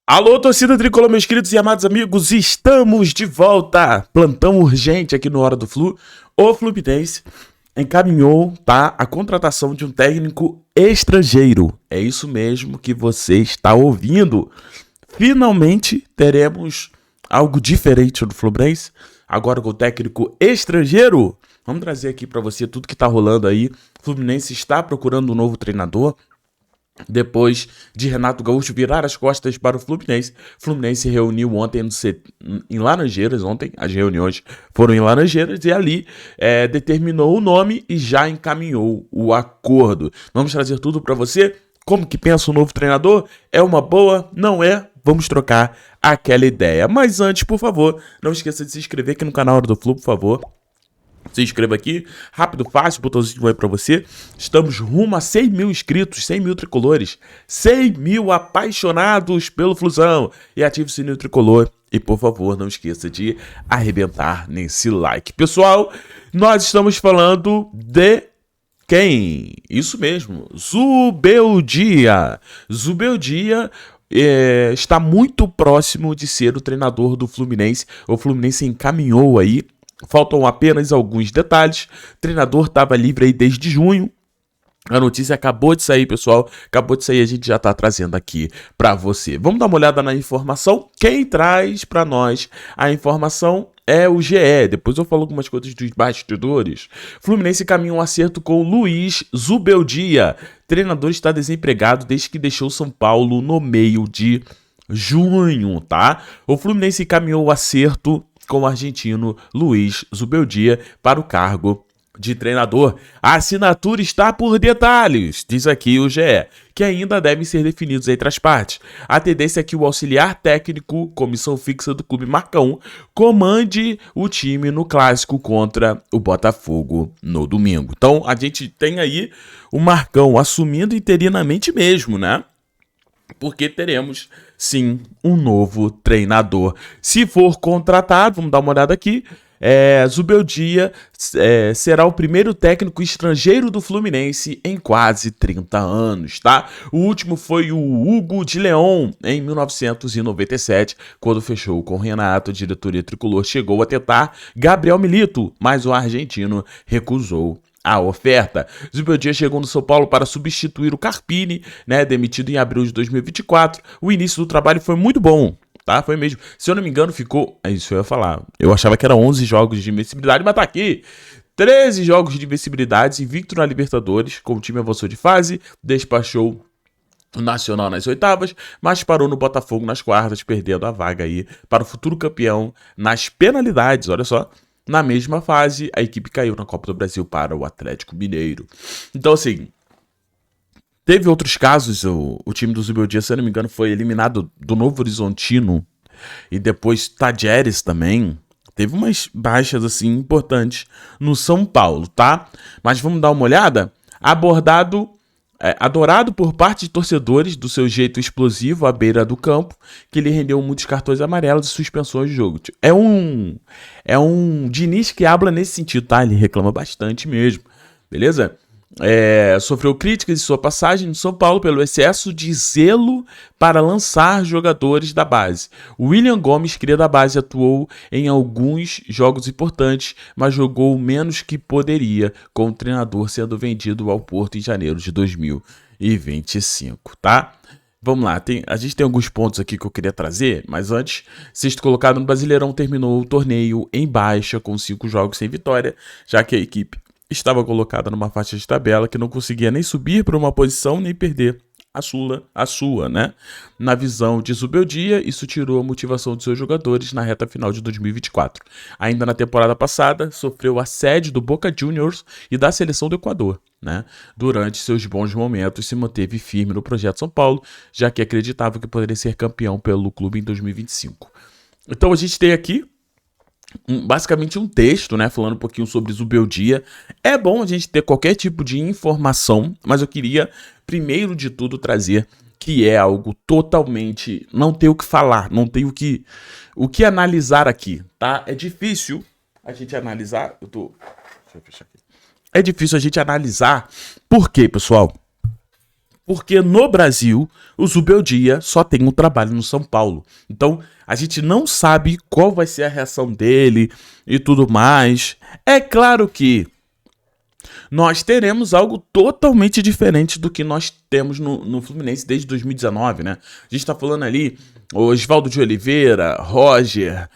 Alô, torcida tricolor, meus queridos e amados amigos, estamos de volta. Plantão urgente aqui no Hora do Flu. O Fluminense encaminhou, tá, a contratação de um técnico estrangeiro. É isso mesmo que você está ouvindo. Finalmente teremos algo diferente no Fluminense, agora com o técnico estrangeiro. Vamos trazer aqui para você tudo que tá rolando aí. O Fluminense está procurando um novo treinador. Depois de Renato Gaúcho virar as costas para o Fluminense se reuniu ontem em Laranjeiras. Ontem as reuniões foram em Laranjeiras e ali determinou o nome e já encaminhou o acordo. Vamos trazer tudo para você. Como que pensa o novo treinador? É uma boa? Não é? Vamos trocar aquela ideia. Mas antes, por favor, não esqueça de se inscrever aqui no canal Hora do Flu, por favor. Se inscreva aqui, rápido, fácil, o botãozinho vai para você. Estamos rumo a 100 mil inscritos, 100 mil tricolores, 100 mil apaixonados pelo Flusão. E ative o sininho tricolor e, por favor, não esqueça de arrebentar nesse like. Pessoal, nós estamos falando de quem? Isso mesmo, Zubeldia. Zubeldia está muito próximo de ser o treinador do Fluminense. O Fluminense encaminhou aí. Faltam apenas alguns detalhes. O treinador estava livre aí desde junho. A notícia acabou de sair, pessoal. Acabou de sair, a gente já está trazendo aqui para você. Vamos dar uma olhada na informação. Quem traz para nós a informação é o GE. Depois eu falo algumas coisas dos bastidores. Fluminense caminha um acerto com Luiz Zubeldia. O treinador está desempregado desde que deixou São Paulo no meio de junho, tá? O Fluminense caminhou o acerto com o argentino Luiz Zubeldia para o cargo de treinador. A assinatura está por detalhes, diz aqui o GE, que ainda devem ser definidos entre as partes. A tendência é que o auxiliar técnico, comissão fixa do clube Marcão, comande o time no clássico contra o Botafogo no domingo. Então a gente tem aí o Marcão assumindo interinamente mesmo, né? Porque teremos, sim, um novo treinador. Se for contratado, vamos dar uma olhada aqui, Zubeldia será o primeiro técnico estrangeiro do Fluminense em quase 30 anos, tá? O último foi o Hugo de Leon, em 1997, quando fechou com Renato. A diretoria tricolor chegou a tentar Gabriel Milito, mas o argentino recusou a oferta. Zubeldia chegou no São Paulo para substituir o Carpini, né, demitido em abril de 2024. O início do trabalho foi muito bom, tá? Foi mesmo. Se eu não me engano, ficou... É isso que eu ia falar. Eu achava que era 11 jogos de invencibilidade, mas tá aqui. 13 jogos de invencibilidade, invicto na Libertadores, com o time avançou de fase, despachou o Nacional nas oitavas, mas parou no Botafogo nas quartas, perdendo a vaga aí para o futuro campeão nas penalidades, olha só. Na mesma fase, a equipe caiu na Copa do Brasil para o Atlético Mineiro. Então, assim, teve outros casos. O time do Zubeldia, se eu não me engano, foi eliminado do Novo Horizontino. E depois Tadieres também. Teve umas baixas, assim, importantes no São Paulo, tá? Mas vamos dar uma olhada? Adorado por parte de torcedores do seu jeito explosivo à beira do campo, que lhe rendeu muitos cartões amarelos e suspensões de jogo. É um Diniz que habla nesse sentido, tá? Ele reclama bastante mesmo, beleza? Sofreu críticas de sua passagem no São Paulo pelo excesso de zelo para lançar jogadores da base. O William Gomes, cria da base, atuou em alguns jogos importantes, mas jogou menos que poderia, com o treinador sendo vendido ao Porto em janeiro de 2025, tá? Vamos lá, a gente tem alguns pontos aqui que eu queria trazer, mas antes, sexto colocado no Brasileirão terminou o torneio em baixa, com 5 jogos sem vitória, já que a equipe estava colocada numa faixa de tabela que não conseguia nem subir para uma posição, nem perder a sua, né? Na visão de Zubeldia, isso tirou a motivação de seus jogadores na reta final de 2024. Ainda na temporada passada, sofreu assédio do Boca Juniors e da seleção do Equador, né? Durante seus bons momentos, se manteve firme no projeto São Paulo, já que acreditava que poderia ser campeão pelo clube em 2025. Então a gente tem aqui basicamente um texto, né, falando um pouquinho sobre Zubeldia. É bom a gente ter qualquer tipo de informação, mas eu queria, primeiro de tudo, trazer que é algo totalmente... Não tem o que falar, não tem o que analisar aqui, tá? É difícil a gente analisar... Deixa eu fechar aqui. É difícil a gente analisar. Por quê, pessoal? Porque no Brasil, o Zubeldia só tem um trabalho no São Paulo. Então, a gente não sabe qual vai ser a reação dele e tudo mais. É claro que nós teremos algo totalmente diferente do que nós temos no Fluminense desde 2019, né? A gente tá falando ali Oswaldo de Oliveira, Roger,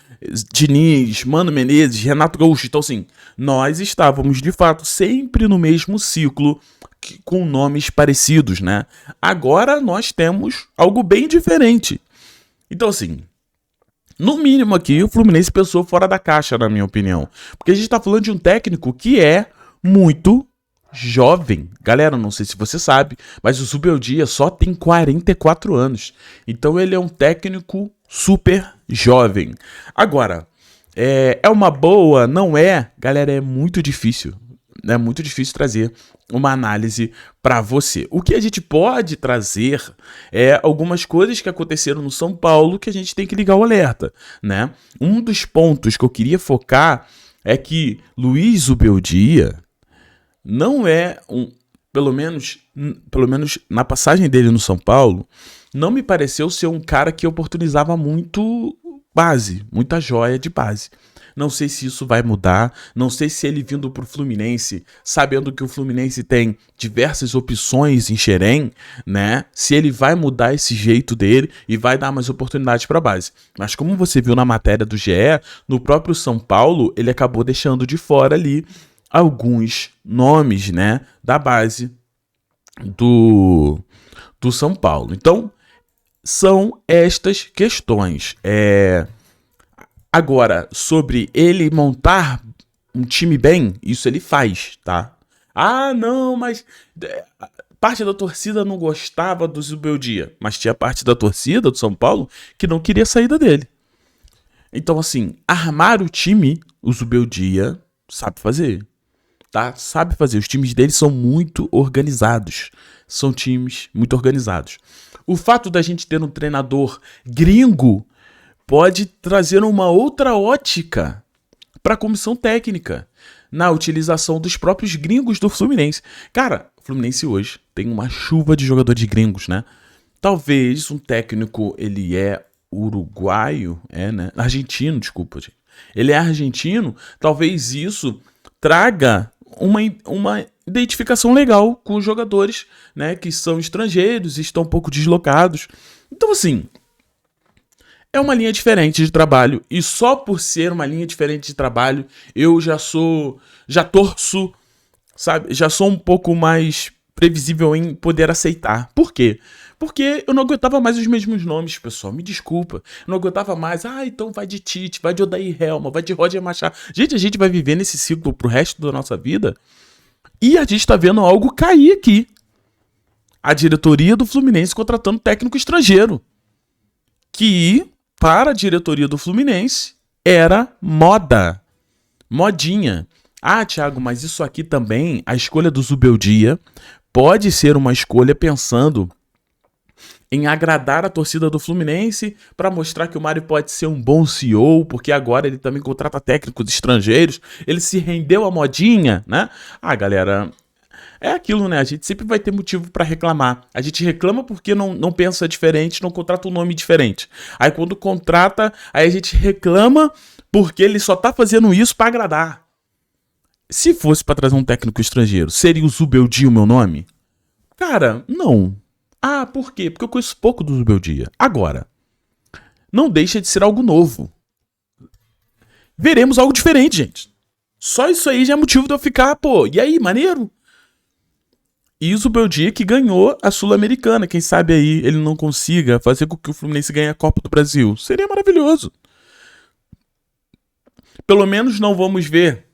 Diniz, Mano Menezes, Renato Gaúcho. Então, assim, nós estávamos, de fato, sempre no mesmo ciclo com nomes parecidos, né? Agora nós temos algo bem diferente. Então, assim, no mínimo aqui, o Fluminense pensou fora da caixa, na minha opinião. Porque a gente tá falando de um técnico que é muito jovem. Galera, não sei se você sabe, mas o Zubeldia só tem 44 anos. Então ele é um técnico super jovem. Agora, é uma boa? Não é? Galera, é muito difícil. É muito difícil trazer uma análise para você. O que a gente pode trazer é algumas coisas que aconteceram no São Paulo que a gente tem que ligar o alerta, né? Um dos pontos que eu queria focar é que Luiz Zubeldia não é pelo menos na passagem dele no São Paulo, não me pareceu ser um cara que oportunizava muito base, muita joia de base. Não sei se isso vai mudar, não sei se ele vindo pro Fluminense, sabendo que o Fluminense tem diversas opções em Xerém, né? Se ele vai mudar esse jeito dele e vai dar mais oportunidades para base. Mas como você viu na matéria do GE, no próprio São Paulo, ele acabou deixando de fora ali alguns nomes, né, da base do São Paulo. Então, são estas questões. Agora, sobre ele montar um time bem, isso ele faz, tá? Ah, não, mas parte da torcida não gostava do Zubeldia, mas tinha parte da torcida do São Paulo que não queria a saída dele. Então, assim, armar o time, o Zubeldia sabe fazer, tá? Sabe fazer. Os times dele são muito organizados. São times muito organizados. O fato da gente ter um treinador gringo pode trazer uma outra ótica para a comissão técnica na utilização dos próprios gringos do Fluminense. Cara, o Fluminense hoje tem uma chuva de jogadores gringos, né? Talvez um técnico, ele é uruguaio, né? Argentino, desculpa, gente. Ele é argentino, talvez isso traga uma identificação legal com os jogadores, né, que são estrangeiros e estão um pouco deslocados. Então, assim, é uma linha diferente de trabalho, e só por ser uma linha diferente de trabalho, eu já torço, sabe? Já sou um pouco mais previsível em poder aceitar. Por quê? Porque eu não aguentava mais os mesmos nomes, pessoal. Me desculpa. Eu não aguentava mais. Então vai de Tite, vai de Odair Helma, vai de Roger Machado. Gente, a gente vai viver nesse ciclo pro resto da nossa vida. E a gente tá vendo algo cair aqui. A diretoria do Fluminense contratando técnico estrangeiro. Que, para a diretoria do Fluminense, era moda. Modinha. Ah, Thiago, mas isso aqui também, a escolha do Zubeldia, pode ser uma escolha pensando em agradar a torcida do Fluminense para mostrar que o Mário pode ser um bom CEO, porque agora ele também contrata técnicos estrangeiros, ele se rendeu à modinha, né? Ah, galera, é aquilo, né? A gente sempre vai ter motivo para reclamar. A gente reclama porque não pensa diferente, não contrata um nome diferente. Aí quando contrata, aí a gente reclama porque ele só tá fazendo isso para agradar. Se fosse para trazer um técnico estrangeiro, seria o Zubeldia o meu nome? Cara, não. Ah, por quê? Porque eu conheço pouco do Zubeldia. Agora, não deixa de ser algo novo. Veremos algo diferente, gente. Só isso aí já é motivo de eu ficar, e aí, maneiro? E o Zubeldia que ganhou a Sul-Americana. Quem sabe aí ele não consiga fazer com que o Fluminense ganhe a Copa do Brasil. Seria maravilhoso. Pelo menos não vamos ver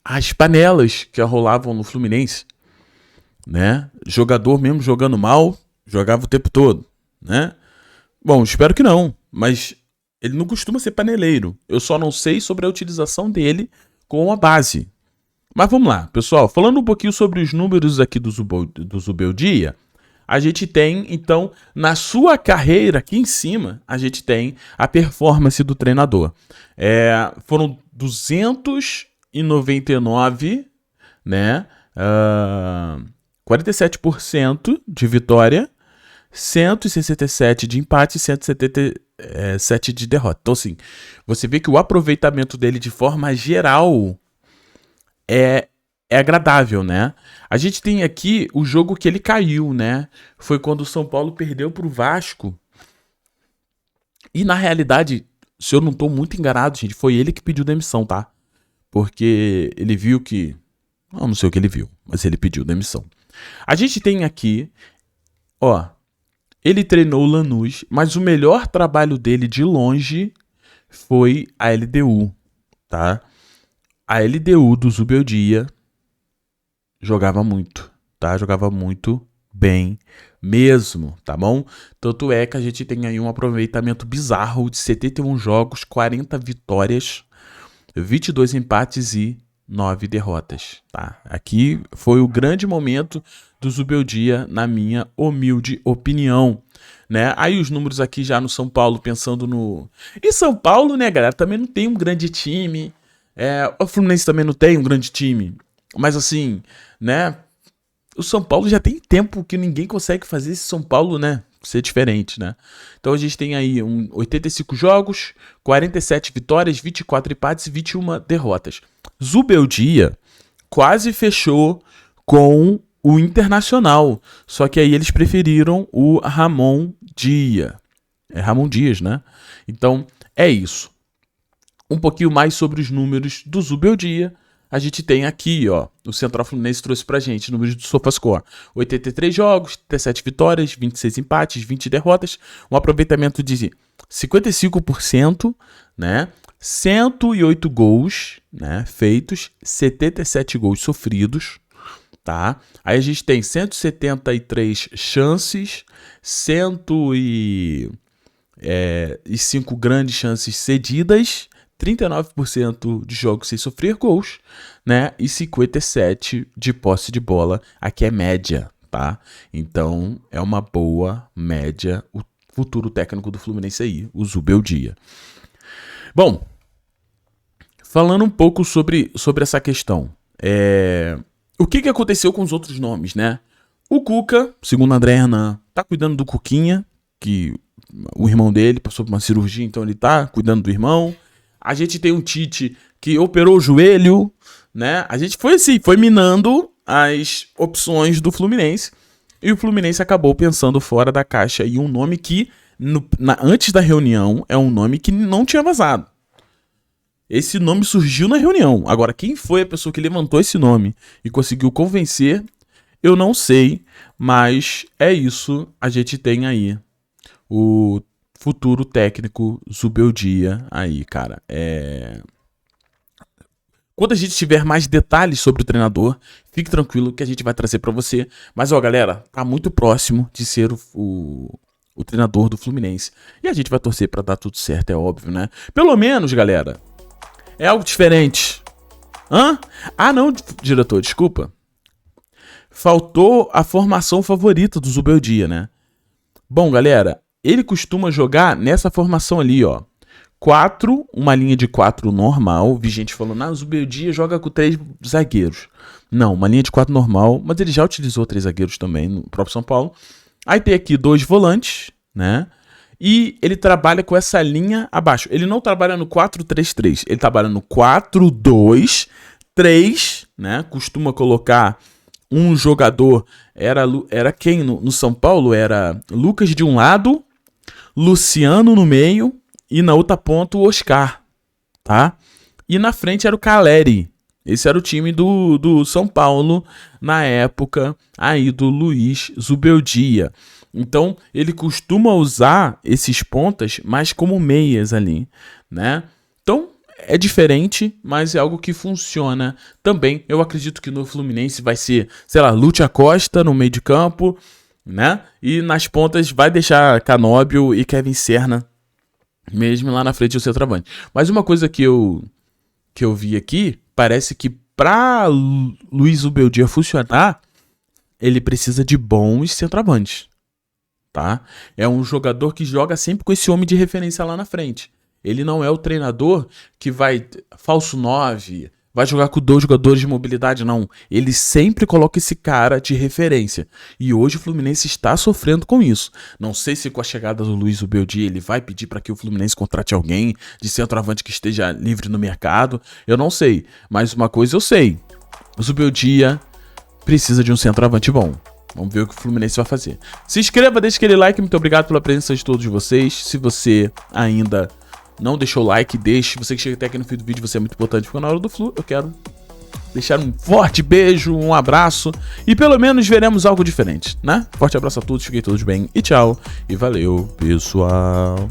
as panelas que rolavam no Fluminense, né? Jogador mesmo jogando mal, jogava o tempo todo, né? Bom, espero que não, mas ele não costuma ser paneleiro. Eu só não sei sobre a utilização dele com a base. Mas vamos lá, pessoal. Falando um pouquinho sobre os números aqui do Zubeldia, a gente tem, então, na sua carreira, aqui em cima, a gente tem a performance do treinador. Foram 299, né? 47% de vitória, 167 de empate e 177 de derrota. Então, assim, você vê que o aproveitamento dele de forma geral é agradável, né? A gente tem aqui o jogo que ele caiu, né? Foi quando o São Paulo perdeu pro Vasco. E, na realidade, se eu não tô muito enganado, gente, foi ele que pediu demissão, tá? Porque ele viu que... não sei o que ele viu, mas ele pediu demissão. A gente tem aqui, ó, ele treinou o Lanús, mas o melhor trabalho dele de longe foi a LDU, tá? A LDU do Zubeldia jogava muito, tá? Jogava muito bem mesmo, tá bom? Tanto é que a gente tem aí um aproveitamento bizarro de 71 jogos, 40 vitórias, 22 empates e 9 derrotas, tá? Aqui foi o grande momento do Zubeldia, na minha humilde opinião, né? Aí os números aqui já no São Paulo, pensando no... E São Paulo, né, galera, também não tem um grande time, o Fluminense também não tem um grande time, mas assim, né, o São Paulo já tem tempo que ninguém consegue fazer esse São Paulo, né, ser diferente, né? Então a gente tem aí 85 jogos, 47 vitórias, 24 empates e 21 derrotas. Zubeldia quase fechou com o Internacional, só que aí eles preferiram o Ramon Dias. É Ramon Dias, né? Então é isso. Um pouquinho mais sobre os números do Zubeldia. A gente tem aqui, ó, o Central Fluminense trouxe pra gente números do SofaScore. 83 jogos, 37 vitórias, 26 empates, 20 derrotas, um aproveitamento de 55%, né? 108 gols, né, feitos, 77 gols sofridos, tá? Aí a gente tem 173 chances, 105 grandes chances cedidas, 39% de jogos sem sofrer gols, né? E 57% de posse de bola. Aqui é média, tá? Então é uma boa média. O futuro técnico do Fluminense aí, o Zubeldia. Bom, falando um pouco sobre essa questão. O que aconteceu com os outros nomes, né? O Cuca, segundo André Hernan, tá cuidando do Cuquinha, que o irmão dele passou por uma cirurgia, então ele tá cuidando do irmão. A gente tem um Tite que operou o joelho, né? A gente foi assim, foi minando as opções do Fluminense. E o Fluminense acabou pensando fora da caixa em um nome que, antes da reunião, é um nome que não tinha vazado. Esse nome surgiu na reunião. Agora, quem foi a pessoa que levantou esse nome e conseguiu convencer, eu não sei. Mas é isso, a gente tem aí o futuro técnico Zubeldia aí, cara. Quando a gente tiver mais detalhes sobre o treinador, fique tranquilo que a gente vai trazer pra você. Mas, ó, galera, tá muito próximo de ser o treinador do Fluminense. E a gente vai torcer pra dar tudo certo, é óbvio, né? Pelo menos, galera, é algo diferente. Hã? Ah, não, diretor, desculpa. Faltou a formação favorita do Zubeldia, né? Bom, galera, ele costuma jogar nessa formação ali, ó. 4, uma linha de 4 normal. Vi gente falando, o Zubeldia joga com 3 zagueiros. Não, uma linha de 4 normal, mas ele já utilizou 3 zagueiros também no próprio São Paulo. Aí tem aqui 2 volantes, né? E ele trabalha com essa linha abaixo. Ele não trabalha no 4-3-3, ele trabalha no 4-2-3, né? Costuma colocar um jogador, era quem no São Paulo? Era Lucas de um lado, Luciano no meio e na outra ponta o Oscar, tá? E na frente era o Caleri. Esse era o time do São Paulo na época aí do Luiz Zubeldia. Então ele costuma usar esses pontas mais como meias ali, né? Então é diferente, mas é algo que funciona também. Eu acredito que no Fluminense vai ser, sei lá, Lúcio Acosta no meio de campo, né? E nas pontas vai deixar Canóbio e Kevin Serna, mesmo lá na frente do centroavante. Mas uma coisa que eu vi aqui, parece que para Luiz Zubeldia funcionar, ele precisa de bons centroavantes, tá? É um jogador que joga sempre com esse homem de referência lá na frente. Ele não é o treinador que vai falso 9, vai jogar com 2 jogadores de mobilidade, não. Ele sempre coloca esse cara de referência. E hoje o Fluminense está sofrendo com isso. Não sei se com a chegada do Luiz Ubeldi ele vai pedir para que o Fluminense contrate alguém de centroavante que esteja livre no mercado. Eu não sei. Mas uma coisa eu sei. O Zubeldia precisa de um centroavante bom. Vamos ver o que o Fluminense vai fazer. Se inscreva, deixe aquele like. Muito obrigado pela presença de todos vocês. Se você ainda não deixou o like, deixe. Você que chega até aqui no fim do vídeo, você é muito importante. Ficou na hora do Flu. Eu quero deixar um forte beijo, um abraço. E pelo menos veremos algo diferente, né? Forte abraço a todos, fiquem todos bem. E tchau. E valeu, pessoal.